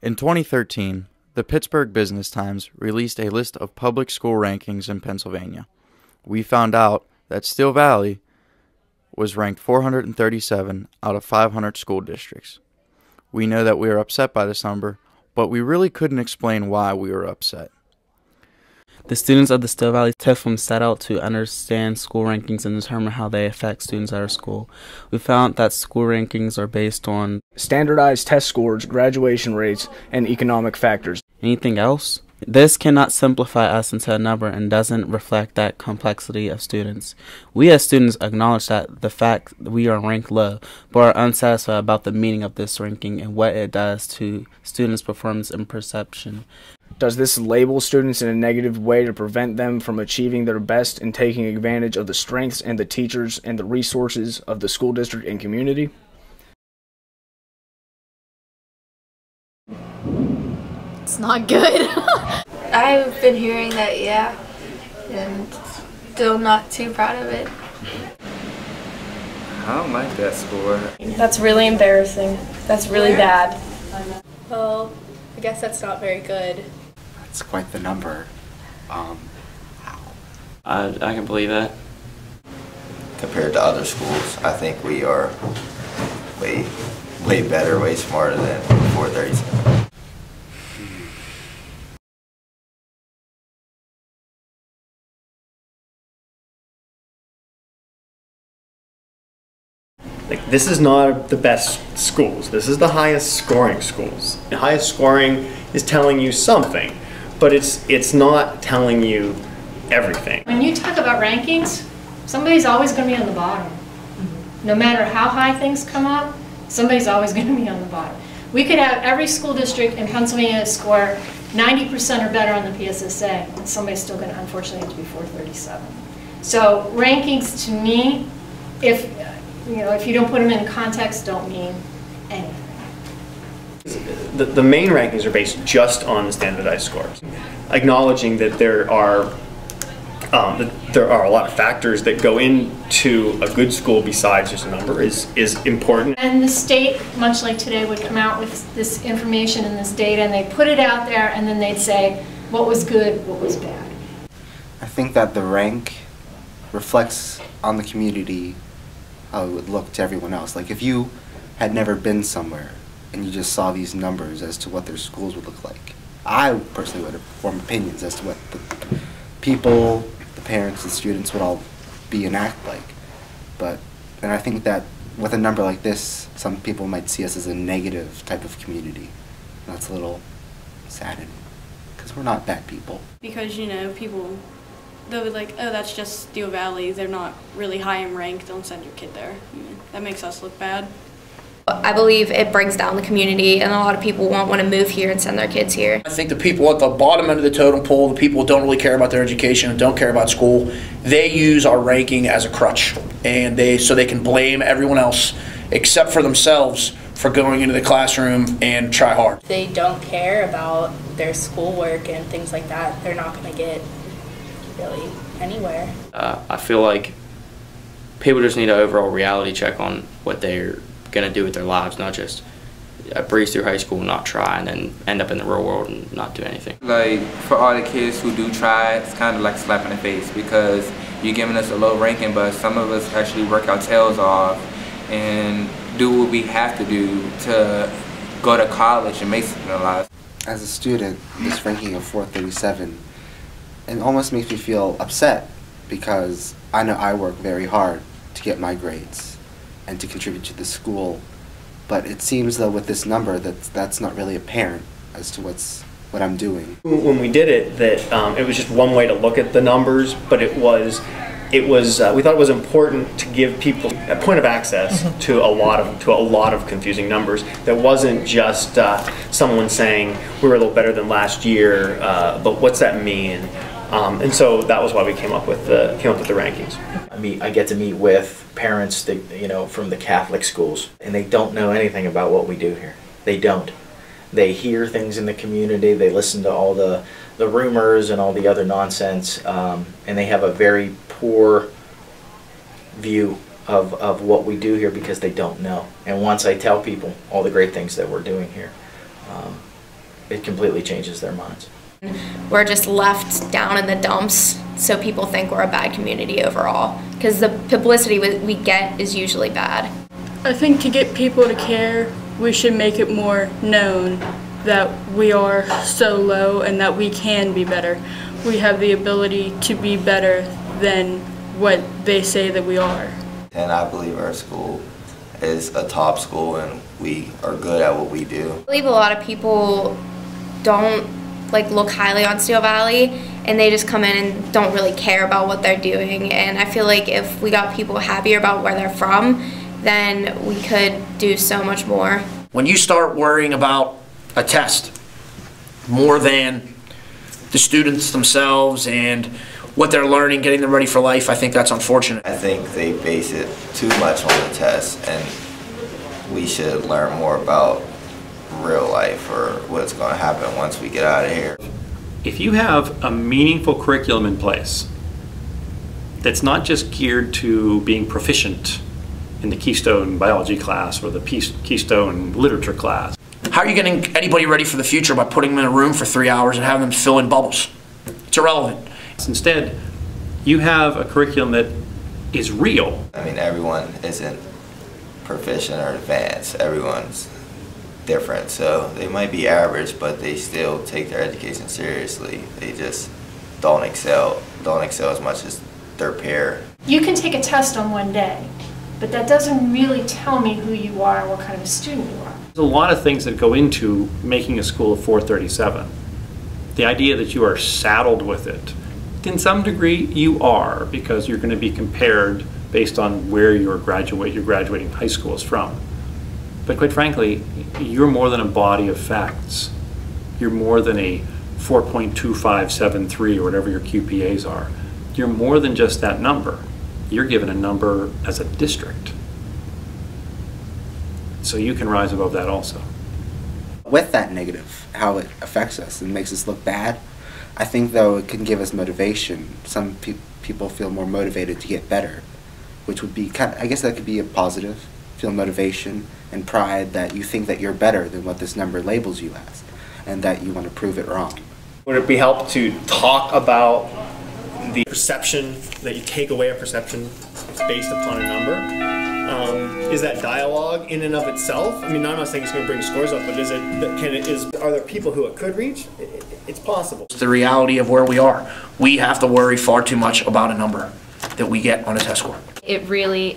In 2013, the Pittsburgh Business Times released a list of public school rankings in Pennsylvania. We found out that Steel Valley was ranked 437 out of 500 school districts. We know that we are upset by this number, but we really couldn't explain why we were upset. The students of the Steel Valley TFIM set out to understand school rankings and determine how they affect students at our school. We found that school rankings are based on standardized test scores, graduation rates, and economic factors. Anything else? This cannot simplify us into a number and doesn't reflect that complexity of students. We as students acknowledge that the fact that we are ranked low, but are unsatisfied about the meaning of this ranking and what it does to students' performance and perception. Does this label students in a negative way to prevent them from achieving their best and taking advantage of the strengths and the teachers and the resources of the school district and community? It's not good. I've been hearing that, yeah, and still not too proud of it. I don't like that score. That's really embarrassing. That's really bad. Well, I guess that's not very good. That's quite the number. Wow. I can believe that. Compared to other schools, I think we are way better, way smarter than 437. This is not the best schools. This is the highest scoring schools. The highest scoring is telling you something, but it's not telling you everything. When you talk about rankings, somebody's always going to be on the bottom. No matter how high things come up, somebody's always going to be on the bottom. We could have every school district in Pennsylvania score 90% or better on the PSSA, and somebody's still going to unfortunately have to be 437. So rankings, to me, if you don't put them in context, don't mean anything. The main rankings are based just on the standardized scores, acknowledging that there are a lot of factors that go into a good school besides just a number is important. And the state, much like today, would come out with this information and this data, and they put it out there, and then they'd say what was good, what was bad. I think that the rank reflects on the community how it would look to everyone else. Like if you had never been somewhere and you just saw these numbers as to what their schools would look like, I personally would have formed opinions as to what the people, the parents, the students would all be and act like. And I think that with a number like this, some people might see us as a negative type of community. And that's a little saddening, because we're not bad people. Because, people, they'll be like, oh, that's just Steel Valley. They're not really high in rank. Don't send your kid there. That makes us look bad. I believe it brings down the community, and a lot of people won't want to move here and send their kids here. I think the people at the bottom end of the totem pole, the people who don't really care about their education and don't care about school, they use our ranking as a crutch, and so they can blame everyone else except for themselves for going into the classroom and try hard. If they don't care about their schoolwork and things like that, they're not going to get really anywhere. I feel like people just need an overall reality check on what they're going to do with their lives, not just breeze through high school, not try, and then end up in the real world and not do anything. Like, for all the kids who do try, it's kind of like a slap in the face, because you're giving us a low ranking, but some of us actually work our tails off and do what we have to do to go to college and make something in our lives. As a student, this ranking of 437, it almost makes me feel upset, because I know I work very hard to get my grades and to contribute to the school, but it seems though with this number that's not really apparent as to what I'm doing. When we did it, that it was just one way to look at the numbers, but we thought it was important to give people a point of access to a lot of confusing numbers. That wasn't just someone saying we were a little better than last year, but what's that mean? And so that was why we came up with the rankings. I get to meet with parents that, from the Catholic schools, and they don't know anything about what we do here. They don't. They hear things in the community, they listen to all the rumors and all the other nonsense, and they have a very poor view of what we do here because they don't know. And once I tell people all the great things that we're doing here, it completely changes their minds. We're just left down in the dumps, so people think we're a bad community overall, because the publicity we get is usually bad. I think to get people to care, we should make it more known that we are so low and that we can be better. We have the ability to be better than what they say that we are. And I believe our school is a top school and we are good at what we do. I believe a lot of people don't look highly on Steel Valley, and they just come in and don't really care about what they're doing. And I feel like if we got people happier about where they're from, then we could do so much more. When you start worrying about a test more than the students themselves and what they're learning, getting them ready for life, I think that's unfortunate. I think they base it too much on the test, and we should learn more about real life or what's going to happen once we get out of here. If you have a meaningful curriculum in place that's not just geared to being proficient in the Keystone biology class or the Keystone literature class. How are you getting anybody ready for the future by putting them in a room for 3 hours and having them fill in bubbles? It's irrelevant. Instead, you have a curriculum that is real. I mean, everyone isn't proficient or advanced. Everyone's different, so they might be average, but they still take their education seriously. They just don't excel as much as their peer. You can take a test on one day, but that doesn't really tell me who you are or what kind of a student you are. There's a lot of things that go into making a school of 437. The idea that you are saddled with it, in some degree you are, because you're going to be compared based on where your graduating high school is from. But quite frankly, you're more than a body of facts. You're more than a 4.2573 or whatever your QPAs are. You're more than just that number. You're given a number as a district. So you can rise above that also. With that negative, how it affects us and makes us look bad, I think though it can give us motivation. Some people feel more motivated to get better, which would be I guess that could be a positive. Feel motivation and pride that you think that you're better than what this number labels you as, and that you want to prove it wrong. Would it be help to talk about the perception, that you take away a perception based upon a number? Is that dialogue in and of itself? I mean, I'm not saying it's going to bring scores up, but are there people who it could reach? It's possible. It's the reality of where we are. We have to worry far too much about a number that we get on a test score. It really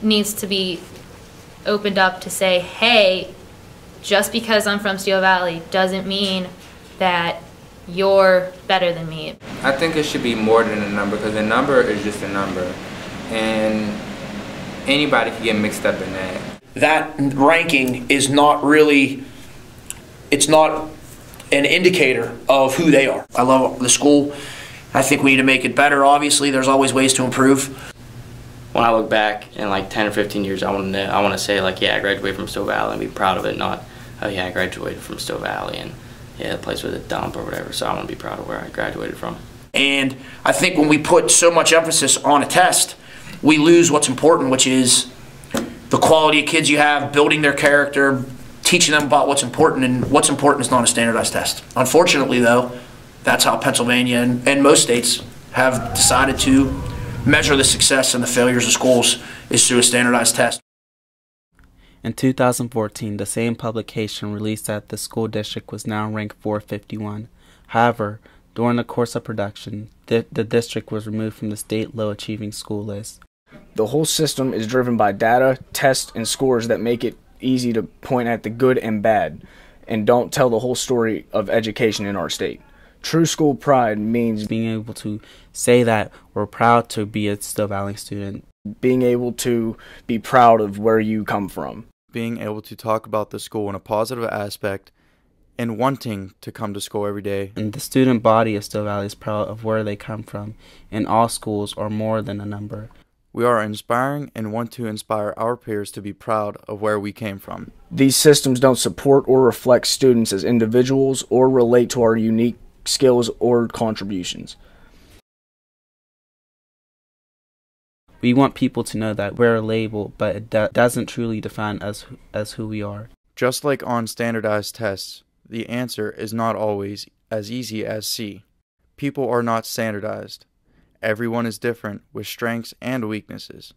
needs to be opened up to say, hey, just because I'm from Steel Valley doesn't mean that you're better than me. I think it should be more than a number, because a number is just a number, and anybody can get mixed up in that. That ranking is not really, it's not an indicator of who they are. I love the school. I think we need to make it better. Obviously, there's always ways to improve. When I look back in like 10 or 15 years, I want to say like, yeah, I graduated from Steel Valley and be proud of it, not, oh yeah, I graduated from Steel Valley and yeah, the place was a dump or whatever. So I want to be proud of where I graduated from. And I think when we put so much emphasis on a test, we lose what's important, which is the quality of kids you have, building their character, teaching them about what's important, and what's important is not a standardized test. Unfortunately, though, that's how Pennsylvania and most states have decided to measure the success and the failures of schools is through a standardized test. In 2014, the same publication released that the school district was now ranked 451. However, during the course of production, the district was removed from the state low-achieving school list. The whole system is driven by data, tests, and scores that make it easy to point at the good and bad, and don't tell the whole story of education in our state. True school pride means being able to say that we're proud to be a Steel Valley student. Being able to be proud of where you come from. Being able to talk about the school in a positive aspect and wanting to come to school every day. And the student body of Steel Valley is proud of where they come from, and all schools are more than a number. We are inspiring and want to inspire our peers to be proud of where we came from. These systems don't support or reflect students as individuals or relate to our unique skills or contributions. We want people to know that we're a label, but it doesn't truly define us as who we are. Just like on standardized tests, the answer is not always as easy as C. People are not standardized. Everyone is different with strengths and weaknesses.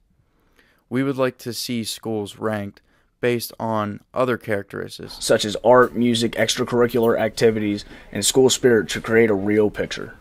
We would like to see schools ranked based on other characteristics, such as art, music, extracurricular activities, and school spirit to create a real picture.